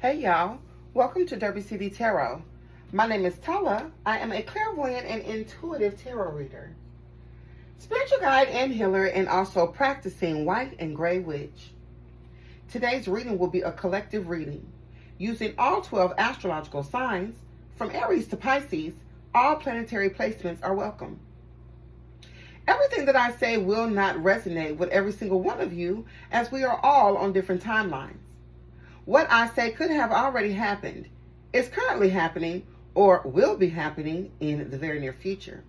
Hey y'all, welcome to Derby City Tarot. My name is Tala. I am a clairvoyant and intuitive tarot reader, spiritual guide and healer, and also practicing white and gray witch. Today's reading will be a collective reading using all 12 astrological signs from Aries to Pisces. All planetary placements are welcome. Everything that I say will not resonate with every single one of you, as we are all on different timelines. What I say could have already happened, is currently happening, or will be happening in the very near future.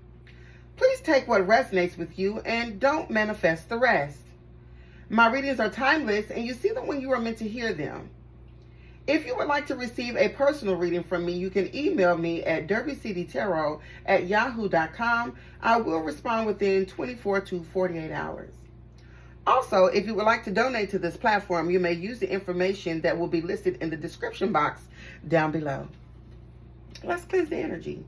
Please take what resonates with you and don't manifest the rest. My readings are timeless and you see them when you are meant to hear them. If you would like to receive a personal reading from me, you can email me at DerbyCityTarot@yahoo.com. I will respond within 24 to 48 hours. Also, if you would like to donate to this platform, you may use the information that will be listed in the description box down below. Let's cleanse the energy.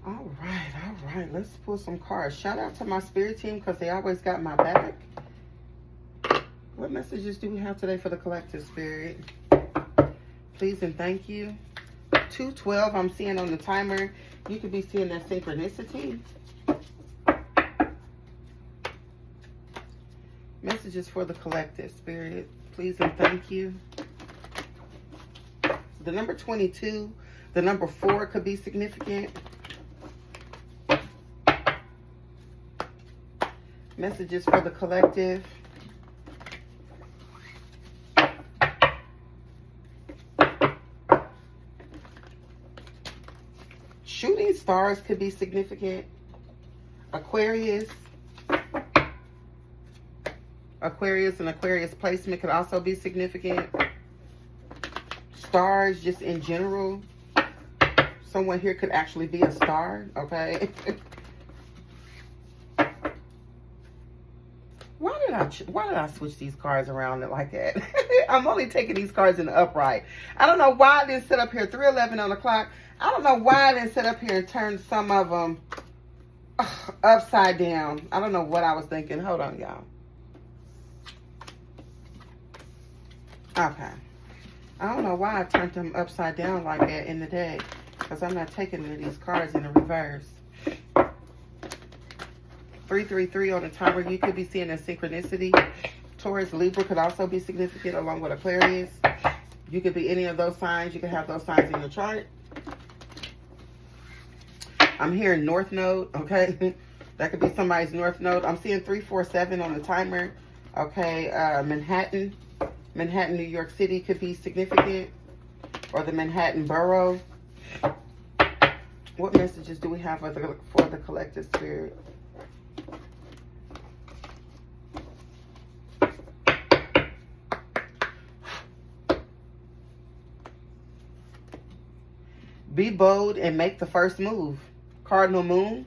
All right, let's pull some cards. Shout out to my spirit team because they always got my back. What messages do we have today for the collective spirit? Please and thank you. 212 I'm seeing on the timer. You could be seeing that synchronicity. Messages for the collective spirit. Please and thank you. The number 22, the number 4 could be significant. Messages for the collective. Shooting stars could be significant. Aquarius and Aquarius placement could also be significant. Stars just in general. Someone here could actually be a star, okay? Why did I switch these cards around like that? I'm only taking these cards in the upright. I don't know why I didn't sit up here 311 on the clock. I don't know why I didn't sit up here and turn some of them upside down. I don't know what I was thinking. Hold on, y'all. Okay. I don't know why I turned them upside down like that in the day, because I'm not taking any of these cards in the reverse. 333 on the timer. You could be seeing a synchronicity. Taurus, Libra could also be significant along with Aquarius. You could be any of those signs. You could have those signs in your chart. I'm hearing North Node, okay? That could be somebody's North Node. I'm seeing 347 on the timer. Okay, Manhattan, New York City could be significant. Or the Manhattan Borough. What messages do we have for the collective spirit? Be bold and make the first move. Cardinal Moon.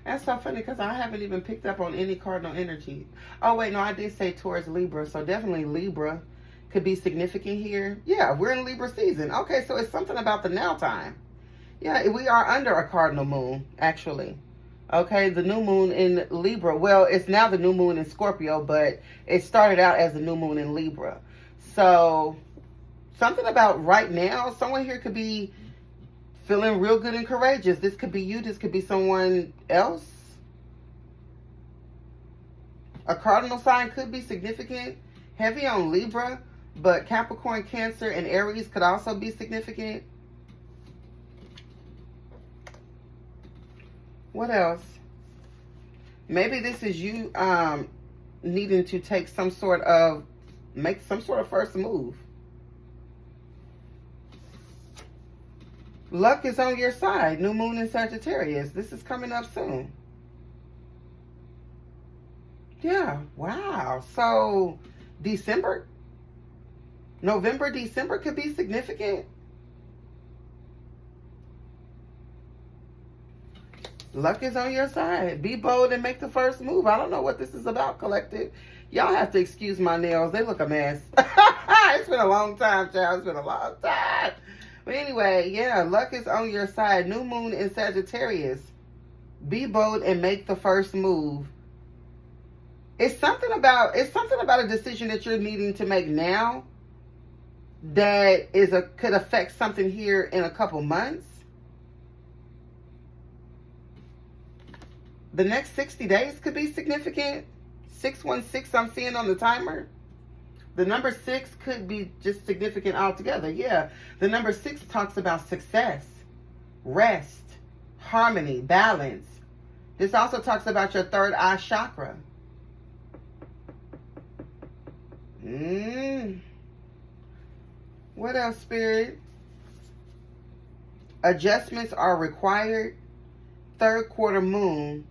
That's so funny because I haven't even picked up on any cardinal energy. Oh, wait, no, I did say towards Libra. So definitely Libra could be significant here. Yeah, we're in Libra season. Okay, so it's something about the now time. Yeah, we are under a cardinal moon, actually. Okay, the new moon in Libra. Well, it's now the new moon in Scorpio, but it started out as the new moon in Libra. So something about right now, someone here could be feeling real good and courageous. This could be you. This could be someone else. A cardinal sign could be significant. Heavy on Libra, but Capricorn, Cancer, and Aries could also be significant. What else? Maybe this is you needing to take some sort of, make some sort of first move. Luck is on your side. New moon in Sagittarius. This is coming up soon. Yeah, wow. So December, November, December could be significant. Luck is on your side. Be bold and make the first move. I don't know what this is about, collective. Y'all have to excuse my nails. They look a mess. It's been a long time, child. It's been a long time. But anyway, yeah, luck is on your side. New moon in Sagittarius. Be bold and make the first move. It's something about a decision that you're needing to make now that could affect something here in a couple months. The next 60 days could be significant. 616 I'm seeing on the timer. The number 6 could be just significant altogether. Yeah, the number 6 talks about success, rest, harmony, balance. This also talks about your third eye chakra. What else, Spirit? Adjustments are required. Third quarter moon.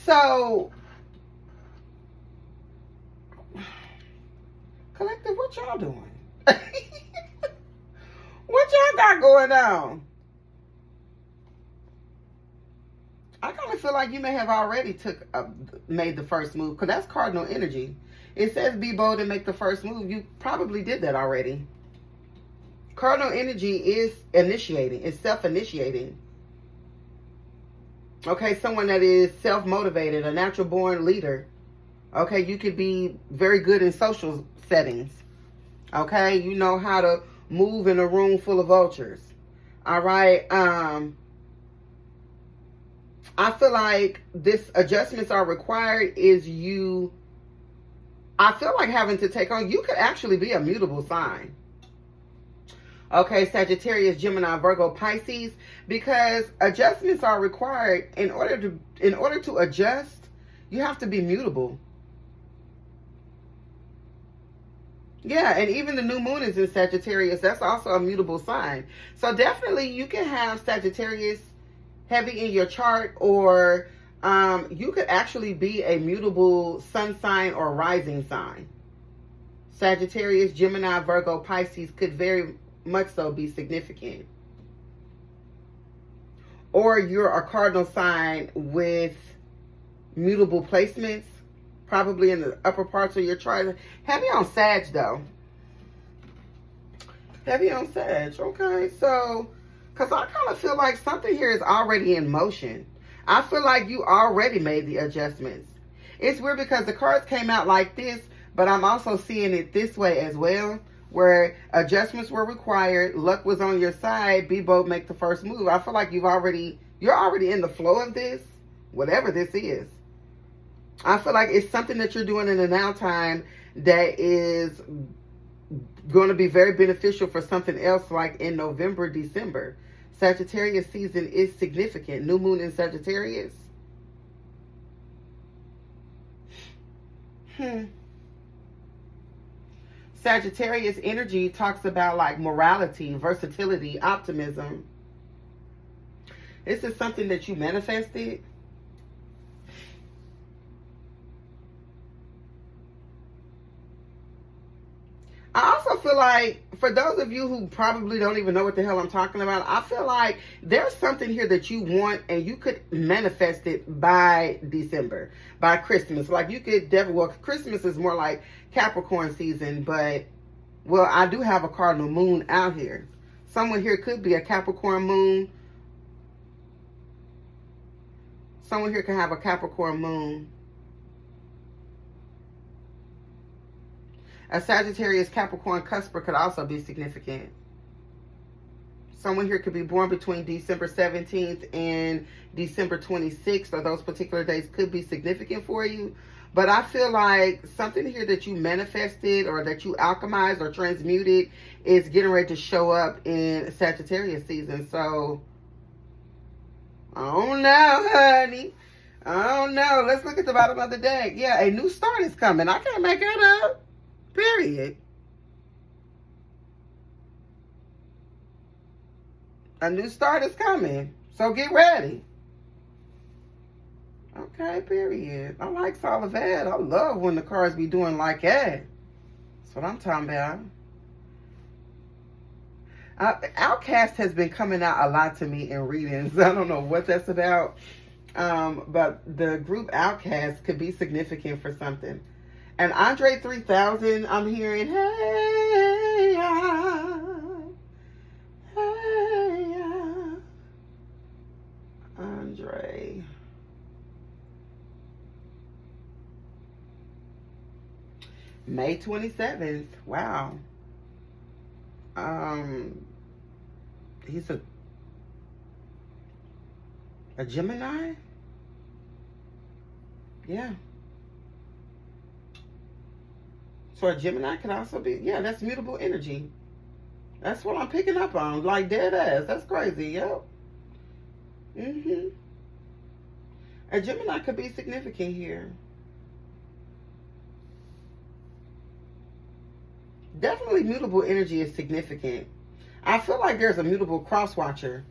So, collective, what y'all doing? What y'all got going on? I kind of feel like you may have already made the first move, because that's cardinal energy. It says be bold and make the first move. You probably did that already. Cardinal energy is initiating. It's self-initiating. Okay, someone that is self-motivated, a natural-born leader. Okay, you could be very good in social settings. Okay, you know how to move in a room full of vultures. All right, I feel like this adjustments are required is you, I feel like having to take on, you could actually be a mutable sign. Okay, Sagittarius, Gemini, Virgo, Pisces, because adjustments are required. In order to adjust, you have to be mutable. Yeah, and even the new moon is in Sagittarius. That's also a mutable sign. So definitely you can have Sagittarius heavy in your chart, or you could actually be a mutable sun sign or rising sign. Sagittarius, Gemini, Virgo, Pisces could very much so be significant. Or you're a cardinal sign with mutable placements, probably in the upper parts of your chart. Heavy on Sag, though. Heavy on Sag. Okay, so, because I kind of feel like something here is already in motion. I feel like you already made the adjustments. It's weird because the cards came out like this, but I'm also seeing it this way as well, where adjustments were required, luck was on your side, be bold, make the first move. I feel like you're already in the flow of this, whatever this is. I feel like it's something that you're doing in the now time that is going to be very beneficial for something else, like in November, December. Sagittarius season is significant. New moon in Sagittarius. Sagittarius energy talks about like morality, versatility, optimism. This is something that you manifested. I also feel like, for those of you who probably don't even know what the hell I'm talking about, I feel like there's something here that you want and you could manifest it by December, by Christmas. Like you could definitely, well, Christmas is more like Capricorn season, but, well, I do have a cardinal moon out here. Someone here could be a Capricorn moon. Someone here can have a Capricorn moon. A Sagittarius Capricorn cusper could also be significant. Someone here could be born between December 17th and December 26th, or those particular days could be significant for you. But I feel like something here that you manifested or that you alchemized or transmuted is getting ready to show up in Sagittarius season. So, I don't know, honey. I don't know. Let's look at the bottom of the deck. Yeah, a new start is coming. I can't make that up. Period. A new start is coming. So get ready. Okay, period. I like all of that. I love when the cards be doing like that. That's what I'm talking about. Outcast has been coming out a lot to me in readings. I don't know what that's about. But the group Outcast could be significant for something. And Andre 3000, I'm hearing, hey, Andre. May 27th. Wow. He's a Gemini? Yeah. So a Gemini could also be, yeah, that's mutable energy. That's what I'm picking up on. Like dead ass. That's crazy. Yep. A Gemini could be significant here. Definitely mutable energy is significant. I feel like there's a mutable cross watcher,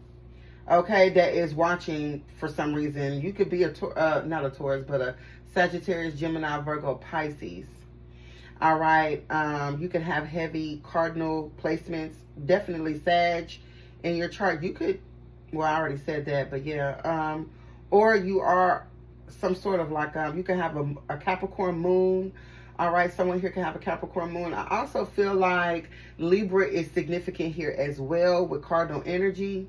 okay, that is watching for some reason. You could be not a Taurus, but a Sagittarius, Gemini, Virgo, Pisces. All right. You can have heavy cardinal placements. Definitely Sag in your chart. You could, well, I already said that, but yeah. Or you are some sort of like, you can have a Capricorn moon. All right, someone here can have a Capricorn moon. I also feel like Libra is significant here as well with cardinal energy.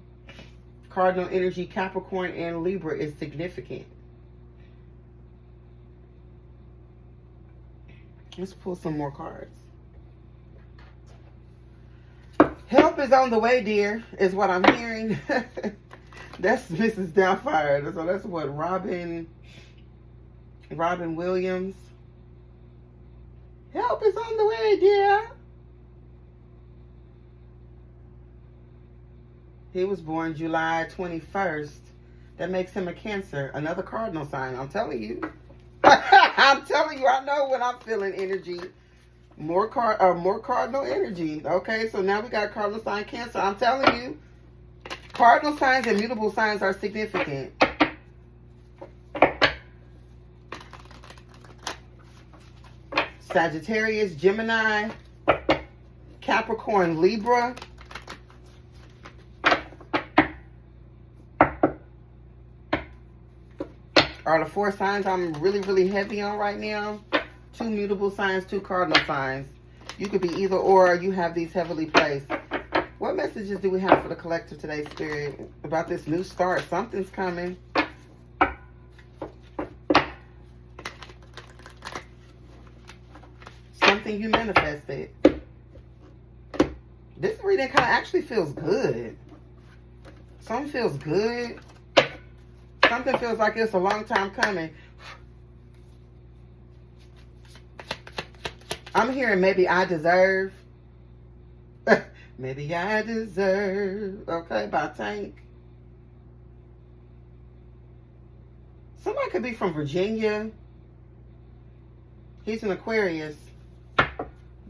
Cardinal energy, Capricorn and Libra is significant. Let's pull some more cards. Help is on the way, dear, is what I'm hearing. That's Mrs. Doubtfire. So that's what, Robin Williams. Help is on the way, dear. He was born July 21st. That makes him a Cancer. Another cardinal sign. I'm telling you. I'm telling you, I know when I'm feeling energy. More cardinal energy. Okay, so now we got cardinal sign Cancer. I'm telling you, cardinal signs and mutable signs are significant. Sagittarius, Gemini, Capricorn, Libra. Are the 4 signs I'm really, really heavy on right now. 2 mutable signs, 2 cardinal signs. You could be either or. You have these heavily placed. What messages do we have for the collective today, Spirit? About this new start. Something's coming. Something you manifested. This reading kind of actually feels good. Something feels good. Something feels like it's a long time coming. I'm hearing maybe I deserve. Maybe I deserve. Okay, by Tank. Somebody could be from Virginia. He's an Aquarius.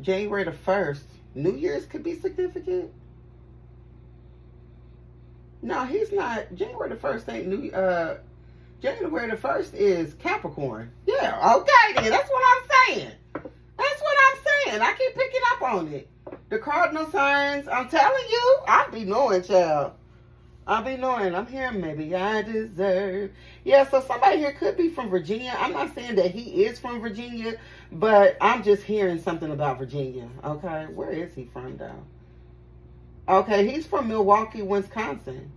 January the 1st. New Year's could be significant. No, he's not. January the 1st ain't New January the 1st is Capricorn. Yeah, okay then. That's what I'm saying. That's what I'm saying. I keep picking up on it. The cardinal signs, I'm telling you, I be knowing, child. I be knowing. I'm hearing maybe I deserve. Yeah, so somebody here could be from Virginia. I'm not saying that he is from Virginia, but I'm just hearing something about Virginia. Okay, where is he from, though? Okay, he's from Milwaukee, Wisconsin.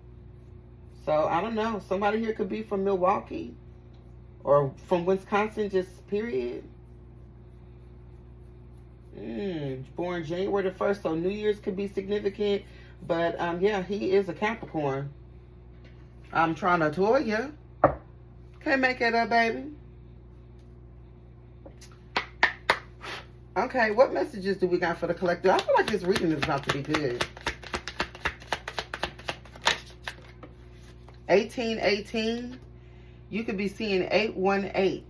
So, I don't know. Somebody here could be from Milwaukee or from Wisconsin, just period. Born January the 1st, so New Year's could be significant. But yeah, he is a Capricorn. I'm trying to toy you. Can't make it up, baby. Okay, what messages do we got for the collective? I feel like this reading is about to be good. 1818. You could be seeing 818.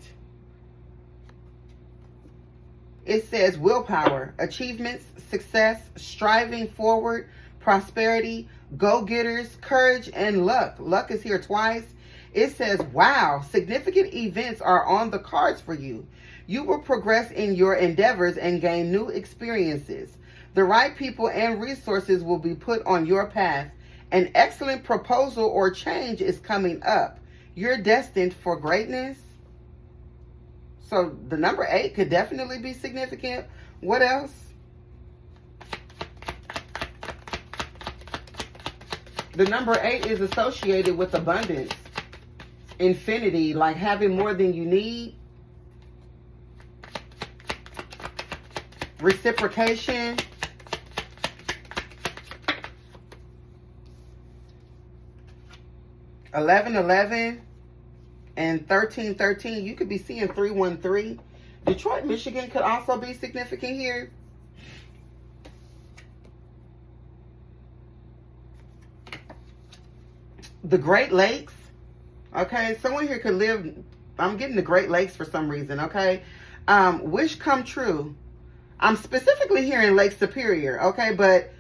It says willpower, achievements, success, striving forward, prosperity, go-getters, courage, and luck. Luck is here twice. It says, wow, significant events are on the cards for you. You will progress in your endeavors and gain new experiences. The right people and resources will be put on your path. An excellent proposal or change is coming up. You're destined for greatness. So the number 8 could definitely be significant. What else? The number 8 is associated with abundance, infinity, like having more than you need, reciprocation, (1111) and 1313. You could be seeing 313. Detroit, Michigan could also be significant here. The Great Lakes. Okay, someone here could live. I'm getting the Great Lakes for some reason. Okay, wish come true. I'm specifically hearing Lake Superior. Okay, but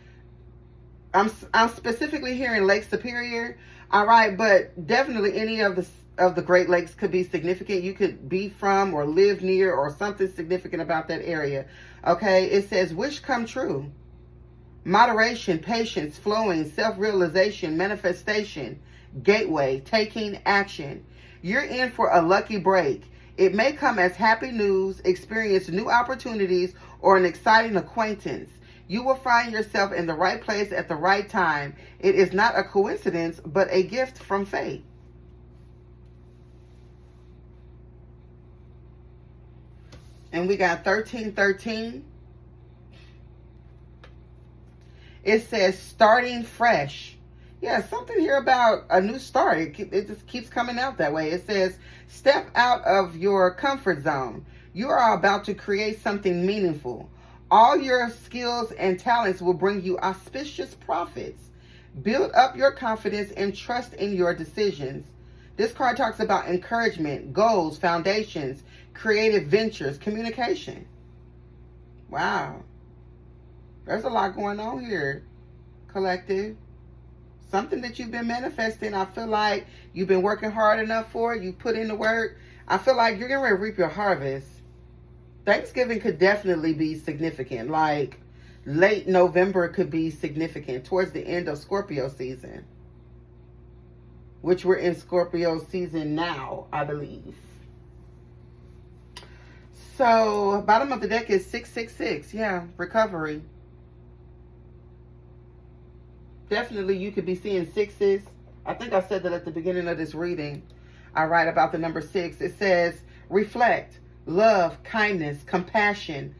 I'm specifically hearing Lake Superior. All right, but definitely any of the Great Lakes could be significant. You could be from or live near or something significant about that area. Okay, it says wish come true. Moderation, patience, flowing, self-realization, manifestation, gateway, taking action. You're in for a lucky break. It may come as happy news, experience new opportunities, or an exciting acquaintance. You will find yourself in the right place at the right time. It is not a coincidence, but a gift from fate. And we got 1313. It says starting fresh. Yeah, something here about a new start. It just keeps coming out that way. It says step out of your comfort zone. You are about to create something meaningful. All your skills and talents will bring you auspicious profits. Build up your confidence and trust in your decisions. This card talks about encouragement, goals, foundations, creative ventures, communication. Wow. There's a lot going on here, collective. Something that you've been manifesting. I feel like you've been working hard enough for it. You put in the work. I feel like you're going to reap your harvest. Thanksgiving could definitely be significant. Like late November could be significant towards the end of Scorpio season, which we're in Scorpio season now, I believe. So bottom of the deck is 666. Yeah, recovery. Definitely you could be seeing 6s. I think I said that at the beginning of this reading. I write about the number 6. It says reflect. Love, kindness, compassion,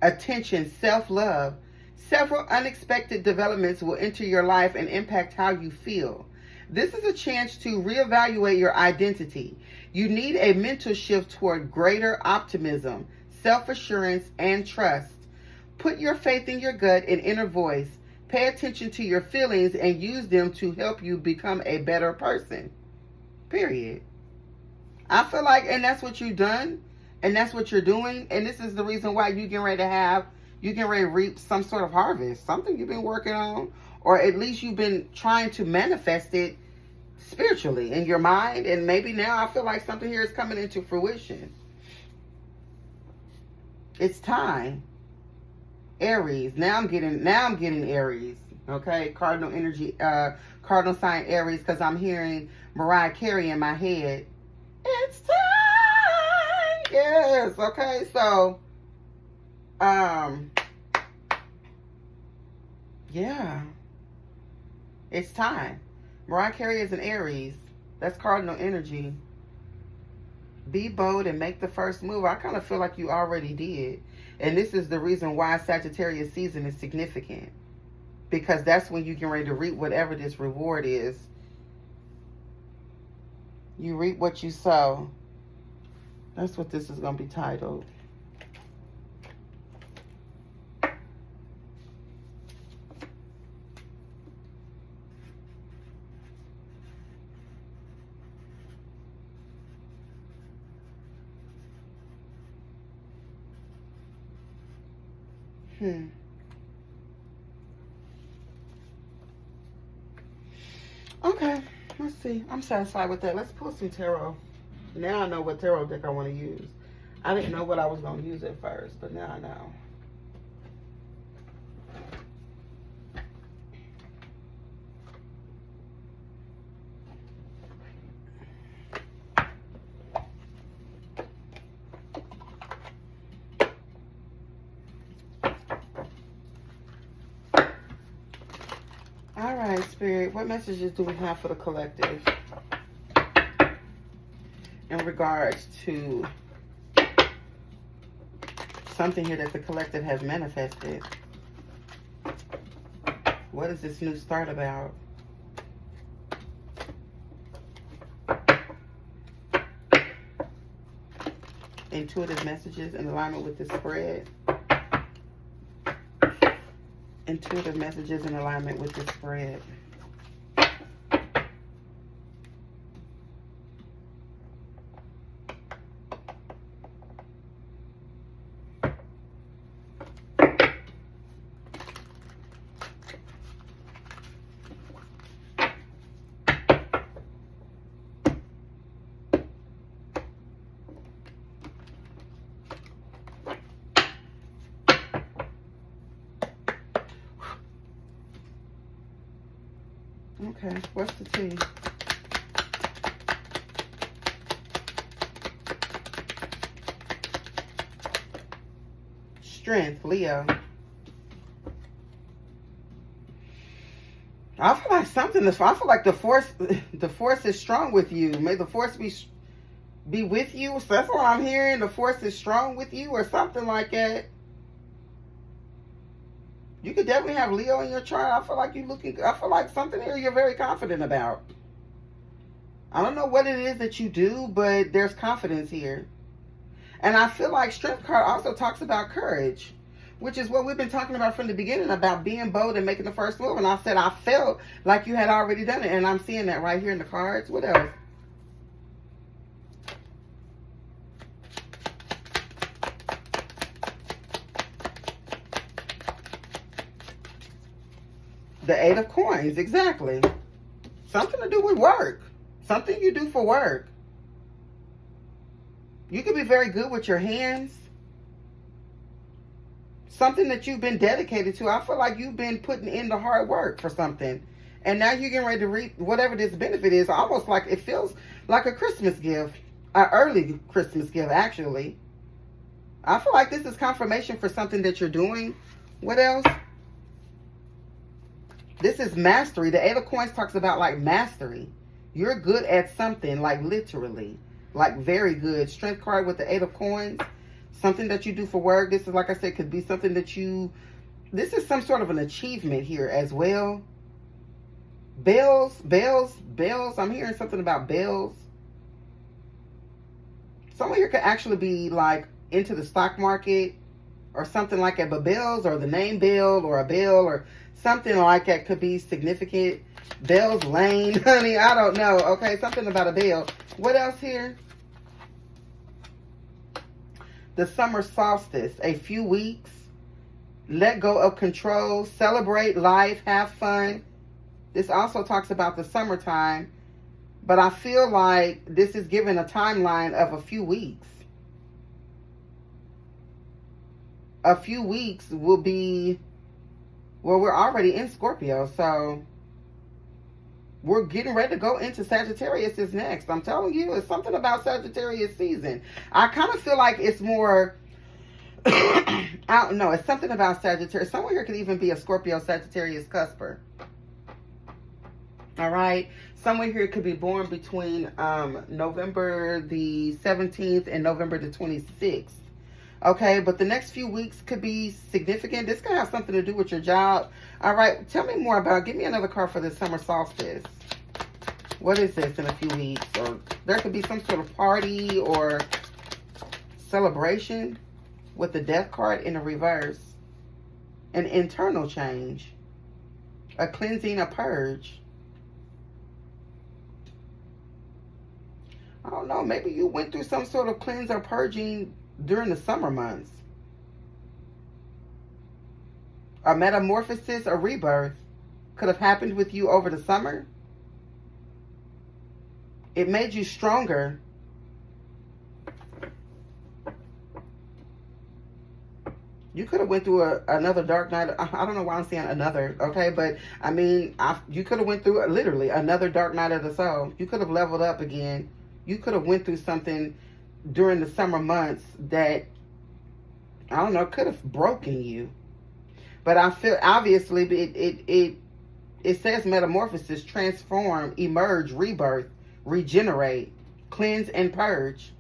attention, self-love. Several unexpected developments will enter your life and impact how you feel. This is a chance to reevaluate your identity. You need a mental shift toward greater optimism, self-assurance, and trust. Put your faith in your gut and inner voice. Pay attention to your feelings and use them to help you become a better person. Period. I feel like, and that's what you've done. And that's what you're doing. And this is the reason why you get ready to reap some sort of harvest. Something you've been working on. Or at least you've been trying to manifest it spiritually in your mind. And maybe now I feel like something here is coming into fruition. It's time. Aries. Now I'm getting Aries. Okay. Cardinal energy, cardinal sign Aries, because I'm hearing Mariah Carey in my head. It's time. Yes, okay, so, yeah, it's time. Mariah Carey is an Aries. That's cardinal energy. Be bold and make the first move. I kind of feel like you already did. And this is the reason why Sagittarius season is significant. because that's when you get ready to reap whatever this reward is. You reap what you sow. That's what this is going to be titled. Okay, let's see. I'm satisfied with that. Let's pull some tarot. Now I know what tarot deck I want to use. I didn't know what I was going to use at first, but now I know. All right, Spirit, what messages do we have for the collective in regards to something here that the collective has manifested? What is this new start about? Intuitive messages in alignment with the spread. Intuitive messages in alignment with the spread. Okay, what's the tea? Strength, Leo. I feel like something. I feel like the force is strong with you. May the force be with you. So that's what I'm hearing. The force is strong with you, or something like that. You could definitely have Leo in your chart. I feel like I feel like something here you're very confident about. I don't know what it is that you do, but there's confidence here. And I feel like Strength card also talks about courage, which is what we've been talking about from the beginning, about being bold and making the first move. And I said I felt like you had already done it. And I'm seeing that right here in the cards. What else? The Eight of Coins, exactly. Something to do with work. Something you do for work. You can be very good with your hands. Something that you've been dedicated to. I feel like you've been putting in the hard work for something. And now you're getting ready to reap whatever this benefit is. Almost like it feels like a Christmas gift. An early Christmas gift, actually. I feel like this is confirmation for something that you're doing. What else? This is mastery. The Eight of Coins talks about like mastery. You're good at something, like literally. Like very good. Strength card with the Eight of Coins. Something that you do for work. This is, like I said, could be something that you... This is some sort of an achievement here as well. Bells. I'm hearing something about bells. Someone here could actually be like into the stock market or something like that. But bells, or the name Bell, or a bell, or something like that could be significant. Bell's Lane, honey, I don't know. Okay, something about a bell. What else here? The summer solstice, a few weeks. Let go of control. Celebrate life. Have fun. This also talks about the summertime. But I feel like this is given a timeline of a few weeks. A few weeks will be... Well, we're already in Scorpio, so we're getting ready to go into Sagittarius is next. I'm telling you, it's something about Sagittarius season. I kind of feel like it's more, I don't know, it's something about Sagittarius. Someone here could even be a Scorpio Sagittarius cusper. All right. Someone here could be born between November the 17th and November the 26th. Okay, but the next few weeks could be significant. This could have something to do with your job. All right, tell me more about, give me another card for this summer solstice. What is this in a few weeks? Or there could be some sort of party or celebration with the death card in the reverse. An internal change. A cleansing, a purge. I don't know, maybe you went through some sort of cleanse or purging during the summer months. A metamorphosis or rebirth could have happened with you over the summer. It made you stronger. You could have went through another dark night. I don't know why I'm saying another, okay? But, I mean, you could have went through literally another dark night of the soul. You could have leveled up again. You could have went through something during the summer months that, I don't know, could have broken you. But I feel, obviously, it says metamorphosis, transform, emerge, rebirth, regenerate, cleanse, and purge.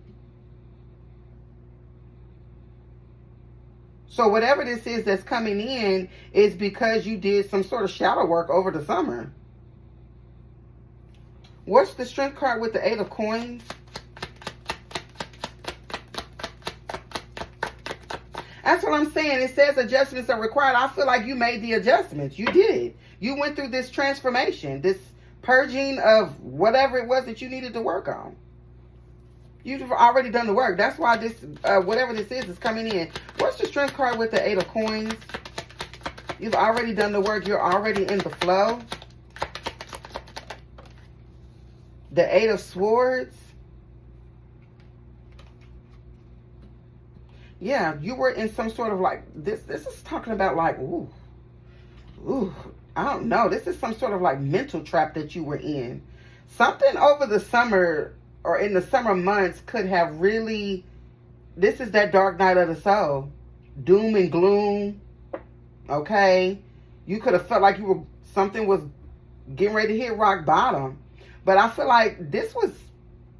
So whatever this is that's coming in is because you did some sort of shadow work over the summer. What's the strength card with the 8 of coins? That's what I'm saying. It says adjustments are required. I feel like you made the adjustments. You did. You went through this transformation, this purging of whatever it was that you needed to work on. You've already done the work. That's why this, whatever this is coming in. What's the strength card with the 8 of coins? You've already done the work. You're already in the flow. The 8 of swords. Yeah, you were in some sort of like, this is talking about like, I don't know. This is some sort of like mental trap that you were in. Something over the summer or in the summer months could have really, this is that dark night of the soul. Doom and gloom. Okay. You could have felt like something was getting ready to hit rock bottom. But I feel like this was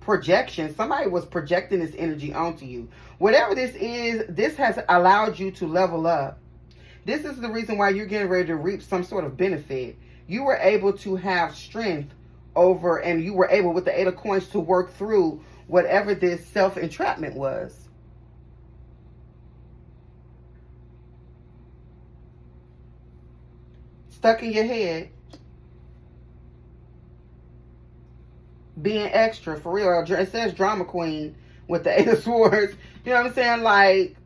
projection. Somebody was projecting this energy onto you. Whatever this is, this has allowed you to level up. This is the reason why you're getting ready to reap some sort of benefit. You were able to have strength over, and you were able with the 8 of coins to work through whatever this self-entrapment was. Stuck in your head. Being extra, for real. It says drama queen with the 8 of swords. You know what I'm saying? Like,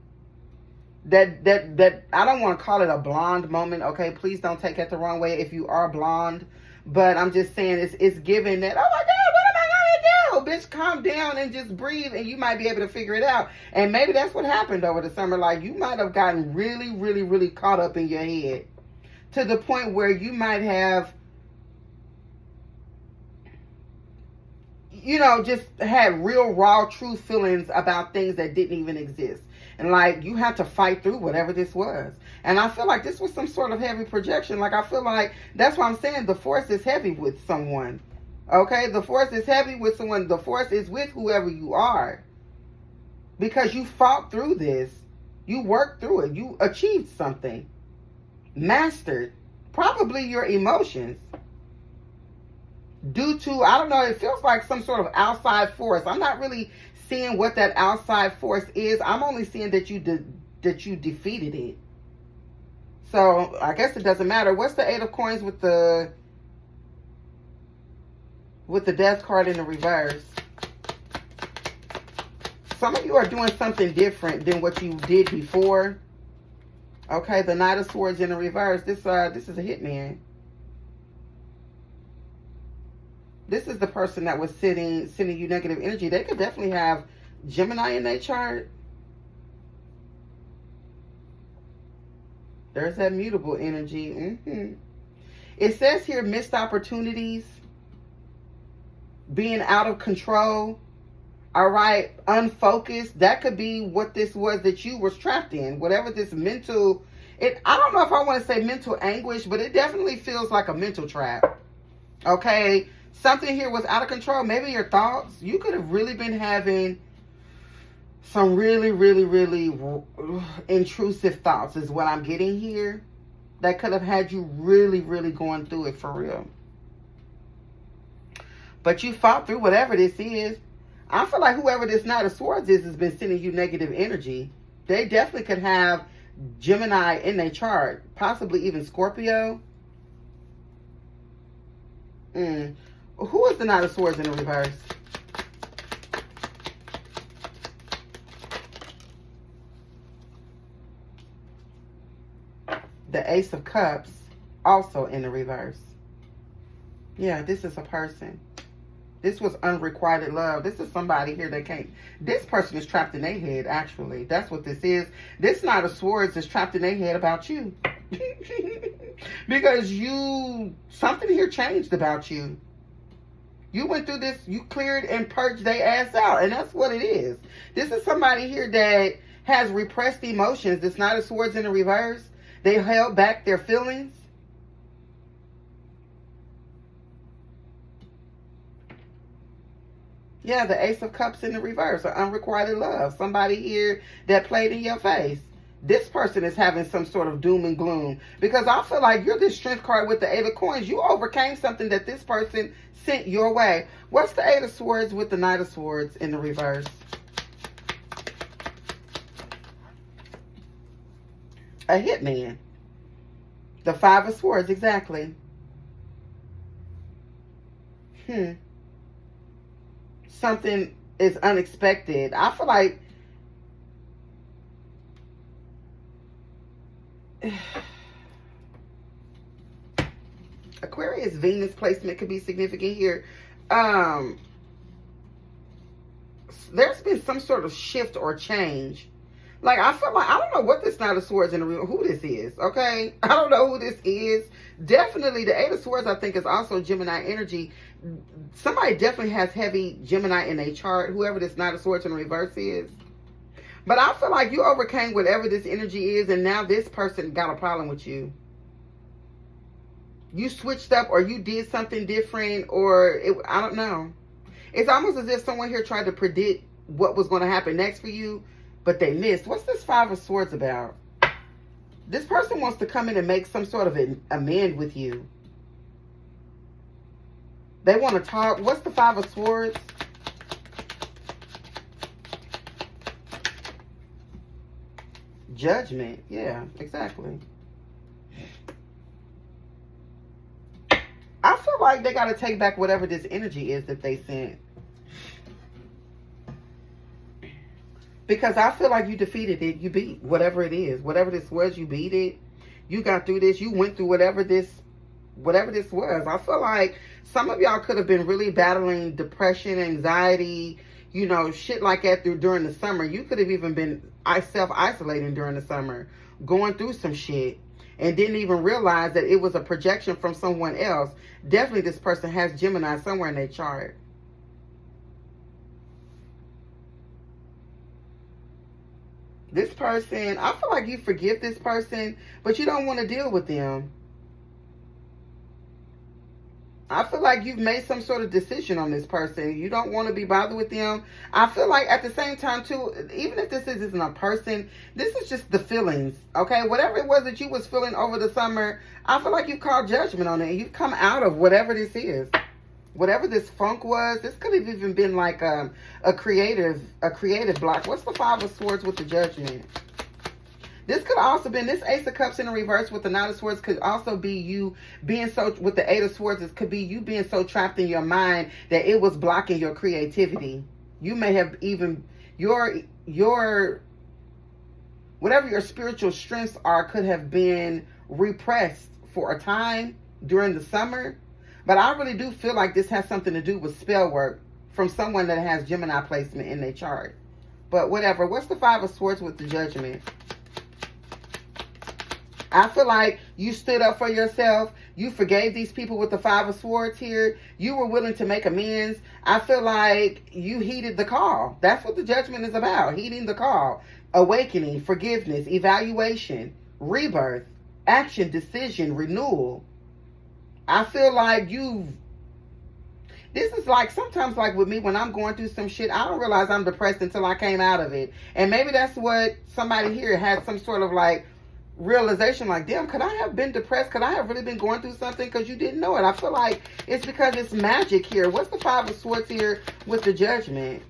that I don't want to call it a blonde moment, okay? Please don't take it the wrong way if you are blonde. But I'm just saying it's given that, oh my God, what am I going to do? Bitch, calm down and just breathe, and you might be able to figure it out. And maybe that's what happened over the summer. Like, you might have gotten really, really, really caught up in your head to the point where you might have, you know, just had real, raw, true feelings about things that didn't even exist. And like, you had to fight through whatever this was. And I feel like this was some sort of heavy projection. Like, I feel like, that's why I'm saying the force is heavy with someone. Okay? The force is heavy with someone. The force is with whoever you are. Because you fought through this. You worked through it. You achieved something. Mastered. Probably your emotions. Due to, I don't know, it feels like some sort of outside force. I'm not really seeing what that outside force is. I'm only seeing that you defeated it. So I guess it doesn't matter. What's the 8 of coins with the death card in the reverse? Some of you are doing something different than what you did before. Okay, the Knight of Swords in the reverse. This is a hitman. This is the person that was sending you negative energy. They could definitely have Gemini in their chart. There's that mutable energy. It says here, missed opportunities, being out of control. All right, unfocused. That could be what this was that you were trapped in. Whatever this mental, I don't know if I want to say mental anguish, but it definitely feels like a mental trap. Okay. Okay. Something here was out of control. Maybe your thoughts. You could have really been having some really, really, really intrusive thoughts is what I'm getting here. That could have had you really, really going through it for real. But you fought through whatever this is. I feel like whoever this Knight of Swords is has been sending you negative energy. They definitely could have Gemini in their chart. Possibly even Scorpio. Who is the Knight of Swords in the reverse? The Ace of Cups also in the reverse. Yeah, this is a person. This was unrequited love. This is somebody here that can't. This person is trapped in their head, actually. That's what this is. This Knight of Swords is trapped in their head about you. Because something here changed about you. You went through this, you cleared and purged their ass out. And that's what it is. This is somebody here that has repressed emotions. This Knight of Swords in the reverse. They held back their feelings. Yeah, the Ace of Cups in the reverse, or unrequited love. Somebody here that played in your face. This person is having some sort of doom and gloom. Because I feel like you're this Strength card with the Eight of Coins. You overcame something that this person sent your way. What's the Eight of Swords with the Knight of Swords in the reverse? A hitman. The Five of Swords, exactly. Something is unexpected. I feel like Aquarius Venus placement could be significant here. There's been some sort of shift or change. Like, I feel like, I don't know what this Knight of Swords in the real, who this is, okay? I don't know who this is. Definitely, the Eight of Swords, I think, is also Gemini energy. Somebody definitely has heavy Gemini in their chart, whoever this Knight of Swords in reverse is. But I feel like you overcame whatever this energy is, and now this person got a problem with you. You switched up, or you did something different, or I don't know. It's almost as if someone here tried to predict what was going to happen next for you, but they missed. What's this Five of Swords about? This person wants to come in and make some sort of an amend with you. They want to talk. What's the Five of Swords? Judgment. Yeah, exactly. I feel like they got to take back whatever this energy is that they sent. Because I feel like you defeated it. You beat whatever it is. Whatever this was, you beat it. You got through this. You went through whatever this was. I feel like some of y'all could have been really battling depression, anxiety, you know, shit like that during the summer. You could have even been self-isolating during the summer, going through some shit, and didn't even realize that it was a projection from someone else. Definitely this person has Gemini somewhere in their chart. This person, I feel like you forgive this person, but you don't want to deal with them. I feel like you've made some sort of decision on this person. You don't want to be bothered with them. I feel like at the same time, too, even if this isn't a person, this is just the feelings, okay? Whatever it was that you was feeling over the summer, I feel like you've called judgment on it. You've come out of whatever this is. Whatever this funk was, this could have even been like a creative block. What's the Five of Swords with the Judgment? This could also been this Ace of Cups in the reverse with the Knight of Swords. Could also be you being so with the Eight of Swords. It could be you being so trapped in your mind that it was blocking your creativity. You may have even your whatever your spiritual strengths are could have been repressed for a time during the summer. But I really do feel like this has something to do with spell work from someone that has Gemini placement in their chart. But whatever. What's the Five of Swords with the Judgment? I feel like you stood up for yourself. You forgave these people with the Five of Swords here. You were willing to make amends. I feel like you heeded the call. That's what the Judgment is about. Heeding the call. Awakening, forgiveness, evaluation, rebirth, action, decision, renewal. I feel like This is like, sometimes like with me, when I'm going through some shit, I don't realize I'm depressed until I came out of it. And maybe that's what somebody here had, some sort of like realization, like, damn, could I have been depressed? Could I have really been going through something because you didn't know it? I feel like it's because it's magic here. What's the Five of Swords here with the Judgment?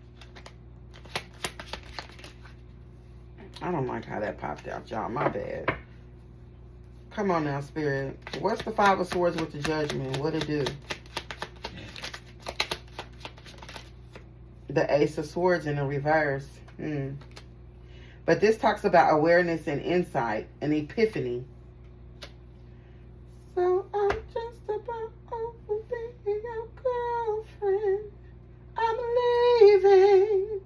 I don't like how that popped out, y'all. My bad. Come on now, Spirit. What's the Five of Swords with the Judgment? What'd it do? The Ace of Swords in the reverse. But this talks about awareness and insight, an epiphany. So I'm just about over being your girlfriend. I'm leaving.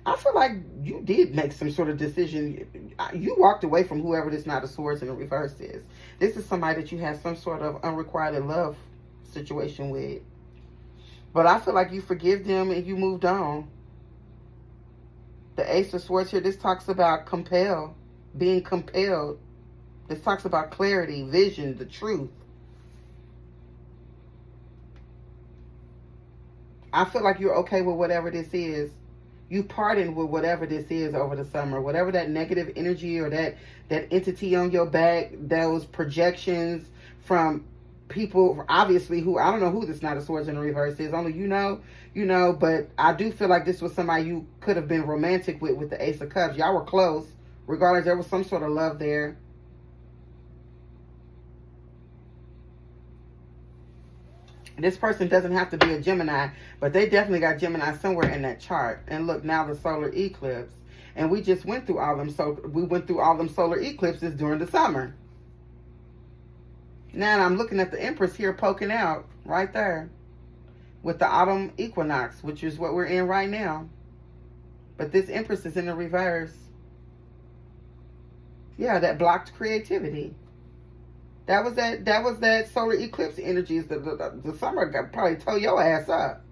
I feel like you did make some sort of decision. You walked away from whoever this Knight of Swords in the reverse is. This is somebody that you had some sort of unrequited love situation with. But I feel like you forgive them and you moved on. The Ace of Swords here, this talks about compel, being compelled. This talks about clarity, vision, the truth. I feel like you're okay with whatever this is. You pardoned with whatever this is over the summer. Whatever that negative energy or that entity on your back, those projections from people, obviously, who, I don't know who this Knight of Swords in the reverse is. Only you know, but I do feel like this was somebody you could have been romantic with the Ace of Cups. Y'all were close. Regardless, there was some sort of love there. This person doesn't have to be a Gemini, but they definitely got Gemini somewhere in that chart. And look, now the solar eclipse. And we just went through all them, so we went through all them solar eclipses during the summer. Now I'm looking at the Empress here poking out right there with the autumn equinox, which is what we're in right now. But this Empress is in the reverse. Yeah, that blocked creativity. That was that solar eclipse energies. The summer probably tore your ass up.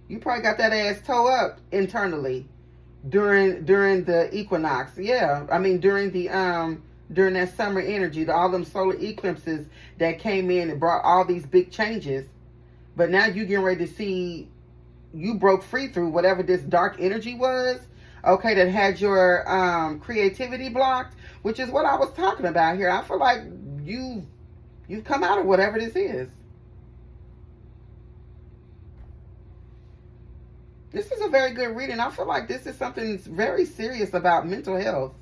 You probably got that ass toe up internally during the equinox. Yeah, I mean during that summer energy, all them solar eclipses that came in and brought all these big changes. But now you getting ready to see, you broke free through whatever this dark energy was, okay, that had your creativity blocked, which is what I was talking about here. I feel like you've come out of whatever this is. This is a very good reading. I feel like this is something very serious about mental health.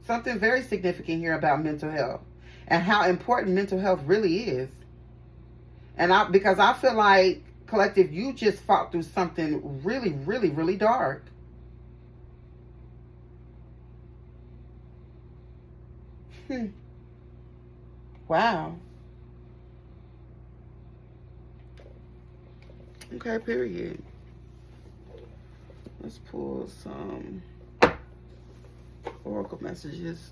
Something very significant here about mental health and how important mental health really is. And because I feel like, collective, you just fought through something really, really, really dark. Wow. Okay, period. Let's pull some oracle messages.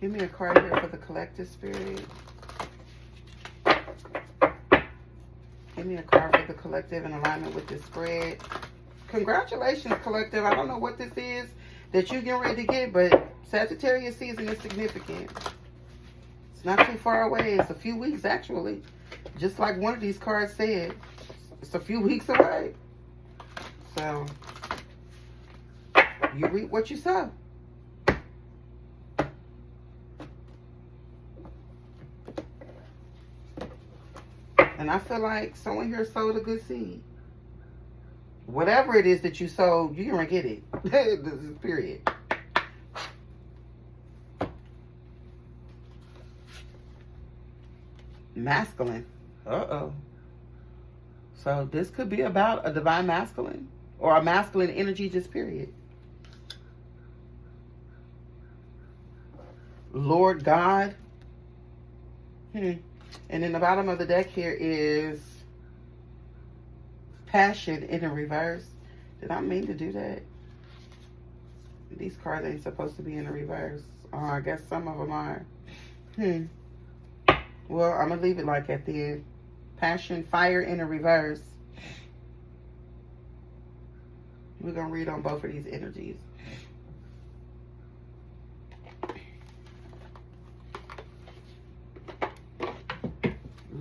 Give me a card here for the collective, Spirit. Give me a card for the collective in alignment with this spread. Congratulations, collective. I don't know what this is that you're getting ready to get, but Sagittarius season is significant. It's not too far away. It's a few weeks, actually. Just like one of these cards said. It's a few weeks away. So, you reap what you sow. And I feel like someone here sowed a good seed. Whatever it is that you sowed, you're going to get it. This is period. Masculine. Uh-oh. So this could be about a divine masculine or a masculine energy, just period. Lord God. And in the bottom of the deck here is Passion in the reverse. Did I mean to do that? These cards ain't supposed to be in the reverse. Oh, I guess some of them are. Well, I'm going to leave it like at the end. Passion, fire in the reverse. We're going to read on both of these energies.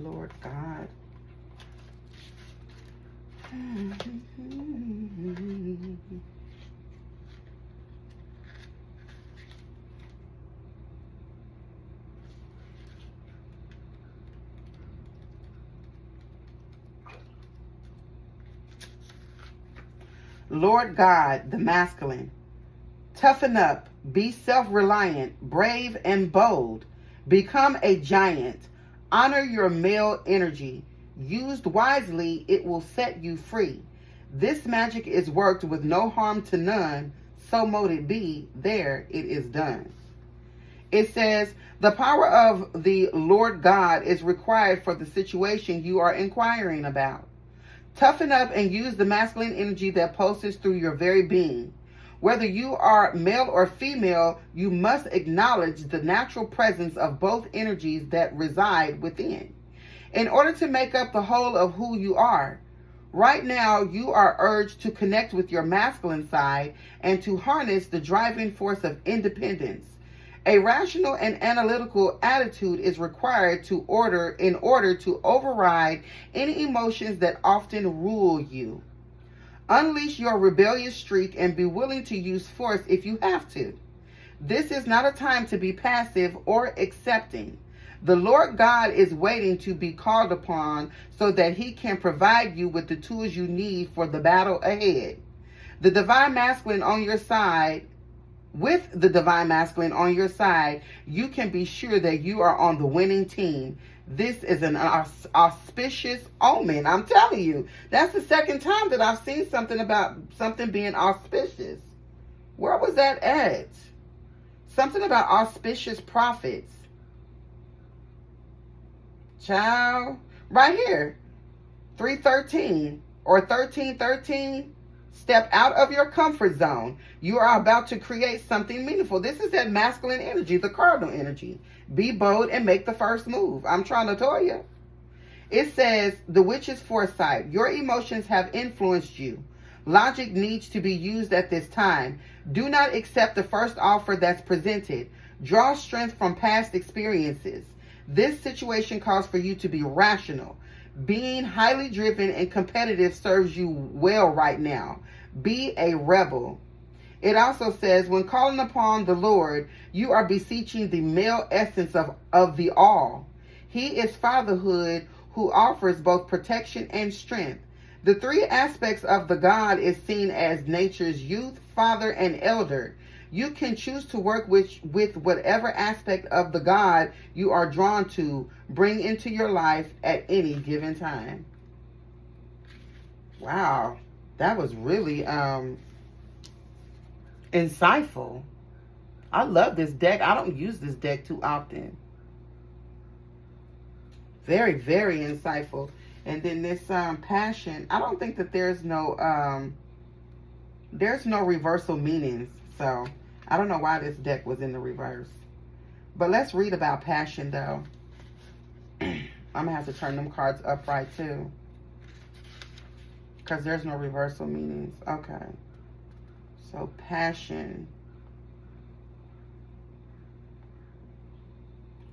Lord God. Lord God, the masculine. Toughen up, be self-reliant, brave and bold. Become a giant. Honor your male energy. Used wisely, it will set you free. This magic is worked with no harm to none. So mote it be, there it is done. It says, the power of the Lord God is required for the situation you are inquiring about. Toughen up and use the masculine energy that pulses through your very being. Whether you are male or female, you must acknowledge the natural presence of both energies that reside within, in order to make up the whole of who you are. Right now, you are urged to connect with your masculine side and to harness the driving force of independence. A rational and analytical attitude is required in order to override any emotions that often rule you. Unleash your rebellious streak and be willing to use force if you have to. This is not a time to be passive or accepting. The Lord God is waiting to be called upon so that he can provide you with the tools you need for the battle ahead. The divine masculine on your side, with the divine masculine on your side, you can be sure that you are on the winning team. This is an auspicious omen. I'm telling you, that's the second time that I've seen something about something being auspicious. Where was that at? Something about auspicious prophets. Child, right here, 313 or 1313. Step out of your comfort zone. You are about to create something meaningful. This is that masculine energy, the cardinal energy. Be bold and make the first move. I'm trying to tell you. It says, the witch's foresight. Your emotions have influenced you. Logic needs to be used at this time. Do not accept the first offer that's presented. Draw strength from past experiences. This situation calls for you to be rational. Being highly driven and competitive serves you well right now. Be a rebel. It also says, when calling upon the Lord, you are beseeching the male essence of the all. He is fatherhood who offers both protection and strength. The three aspects of the God is seen as nature's youth, father, and elder. You can choose to work with whatever aspect of the God you are drawn to bring into your life at any given time. Wow, that was really insightful. I love this deck. I don't use this deck too often. Very, very insightful. And then this passion. I don't think that there's no reversal meanings. So I don't know why this deck was in the reverse. But let's read about passion, though. I'm going to have to turn them cards upright, too. Because there's no reversal meanings. Okay. So, passion.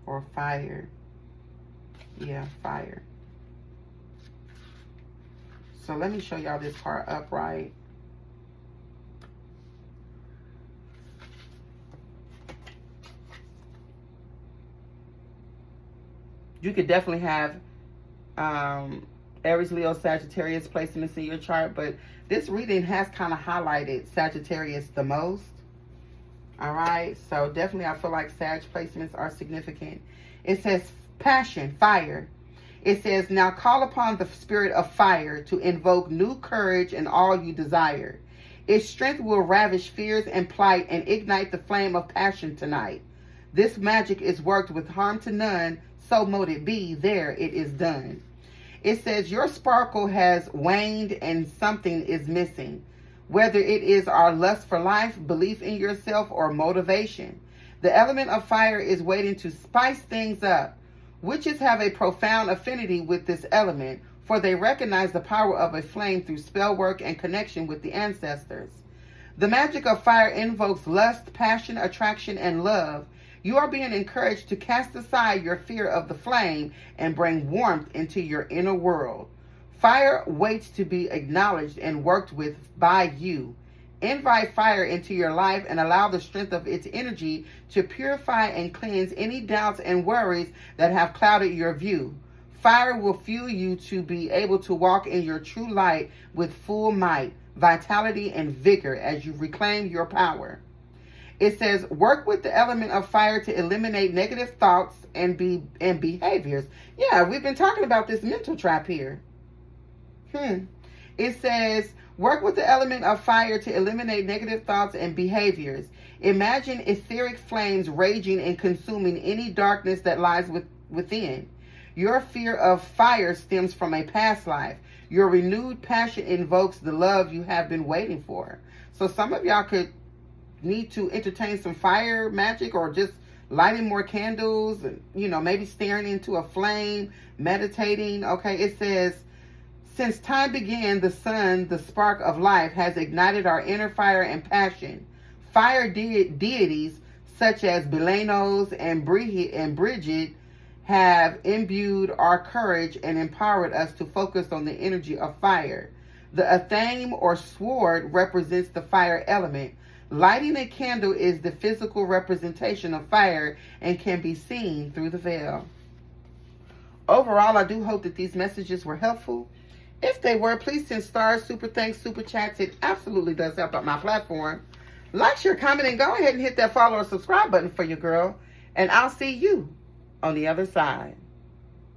Or fire. Yeah, fire. So, let me show y'all this card upright. You could definitely have Aries, Leo, Sagittarius placements in your chart, but this reading has kind of highlighted Sagittarius the most. All right, so definitely I feel like Sag placements are significant. It says passion, fire. It says, now call upon the spirit of fire to invoke new courage and all you desire. Its strength will ravish fears and plight and ignite the flame of passion tonight. This magic is worked with harm to none. So mote it be, there it is done. It says your sparkle has waned and something is missing, whether it is our lust for life, belief in yourself, or motivation. The element of fire is waiting to spice things up. Witches have a profound affinity with this element, for they recognize the power of a flame through spell work and connection with the ancestors. The magic of fire invokes lust, passion, attraction, and love. You are being encouraged to cast aside your fear of the flame and bring warmth into your inner world. Fire waits to be acknowledged and worked with by you. Invite fire into your life and allow the strength of its energy to purify and cleanse any doubts and worries that have clouded your view. Fire will fuel you to be able to walk in your true light with full might, vitality, and vigor as you reclaim your power. It says, work with the element of fire to eliminate negative thoughts and behaviors. Yeah, we've been talking about this mental trap here. It says, work with the element of fire to eliminate negative thoughts and behaviors. Imagine etheric flames raging and consuming any darkness that lies within. Your fear of fire stems from a past life. Your renewed passion invokes the love you have been waiting for. So some of y'all could need to entertain some fire magic, or just lighting more candles, and maybe staring into a flame, meditating. Okay, it says, since time began, the sun, the spark of life, has ignited our inner fire and passion. Fire deities such as Belanos and Bridget have imbued our courage and empowered us to focus on the energy of fire. The athame or sword represents the fire element. Lighting a candle is the physical representation of fire and can be seen through the veil. Overall, I do hope that these messages were helpful. If they were, please send stars, super thanks, super chats. It absolutely does help out my platform. Like, share, comment, and go ahead and hit that follow or subscribe button for your girl. And I'll see you on the other side.